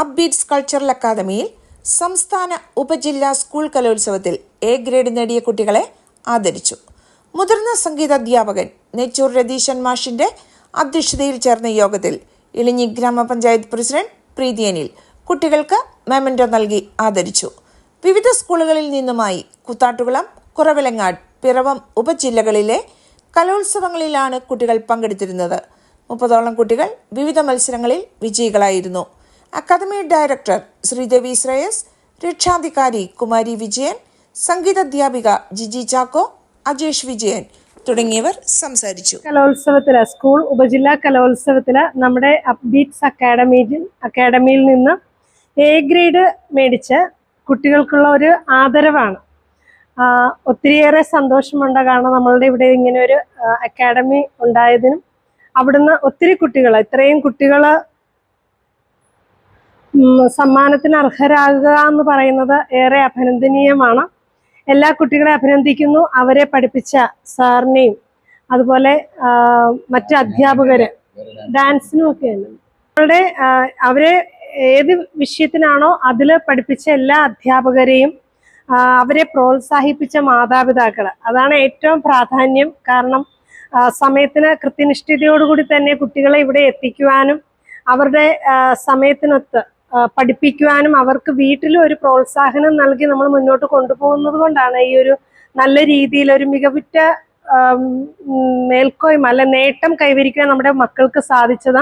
അപ്ബീറ്റ്സ് cultural അക്കാദമിയിൽ സംസ്ഥാന ഉപജില്ലാ സ്കൂൾ കലോത്സവത്തിൽ എ ഗ്രേഡ് നേടിയ കുട്ടികളെ ആദരിച്ചു. മുതിർന്ന സംഗീതാധ്യാപകൻ നെച്ചൂർ രതീശൻ മാഷിന്റെ അധ്യക്ഷതയിൽ ചേർന്ന യോഗത്തിൽ ഇളിഞ്ഞി ഗ്രാമപഞ്ചായത്ത് പ്രസിഡന്റ് പ്രീതി അനിൽ കുട്ടികൾക്ക് മെമന്റോ നൽകി ആദരിച്ചു. വിവിധ സ്കൂളുകളിൽ നിന്നുമായി കൂത്താട്ടുകുളം, കുറവിലങ്ങാട്, പിറവം ഉപജില്ലകളിലെ കലോത്സവങ്ങളിലാണ് കുട്ടികൾ പങ്കെടുത്തിരുന്നത്. 30ഓളം കുട്ടികൾ വിവിധ മത്സരങ്ങളിൽ വിജയികളായിരുന്നു. അക്കാദമി ഡയറക്ടർ ശ്രീദേവി ശ്രേയസ്, രക്ഷാധികാരി കുമാരി വിജയൻ, സംഗീതാധ്യാപിക ജിജി ചാക്കോ, അജേഷ് വിജയൻ തുടങ്ങിയവർ സംസാരിച്ചു. കലോത്സവത്തില്, സ്കൂൾ ഉപജില്ലാ കലോത്സവത്തില് നമ്മുടെ അപ്ബീറ്റ്സ് അക്കാഡമിയിൽ നിന്ന് എ ഗ്രേഡ് മേടിച്ച കുട്ടികൾക്കുള്ള ഒരു ആദരവാണ്. ഒത്തിരിയേറെ സന്തോഷമുണ്ട്. കാരണം നമ്മളുടെ ഇവിടെ ഇങ്ങനെ ഒരു അക്കാഡമി ഉണ്ടായതിനും അവിടുന്ന് ഒത്തിരി കുട്ടികൾ, ഇത്രയും കുട്ടികൾ സമ്മാനത്തിന് അർഹരാകുക എന്ന് പറയുന്നത് ഏറെ അഭിനന്ദനീയമാണ്. എല്ലാ കുട്ടികളെ അഭിനന്ദിക്കുന്നു. അവരെ പഠിപ്പിച്ച സാറിനെയും അതുപോലെ മറ്റ് അധ്യാപകര്, ഡാൻസിനും ഒക്കെ അവരെ ഏത് വിഷയത്തിനാണോ അതിൽ പഠിപ്പിച്ച എല്ലാ അധ്യാപകരെയും അവരെ പ്രോത്സാഹിപ്പിച്ച മാതാപിതാക്കള്, അതാണ് ഏറ്റവും പ്രാധാന്യം. കാരണം സമയത്തിന് കൃത്യനിഷ്ഠതയോടുകൂടി തന്നെ കുട്ടികളെ ഇവിടെ എത്തിക്കുവാനും അവരുടെ സമയത്തിനൊത്ത് പഠിപ്പിക്കുവാനും അവർക്ക് വീട്ടിലും ഒരു പ്രോത്സാഹനം നൽകി നമ്മൾ മുന്നോട്ട് കൊണ്ടുപോകുന്നത് കൊണ്ടാണ് ഈ ഒരു നല്ല രീതിയിൽ ഒരു മികവുറ്റ മേൽക്കോയ്മ നേട്ടം കൈവരിക്കുവാൻ നമ്മുടെ മക്കൾക്ക് സാധിച്ചത്.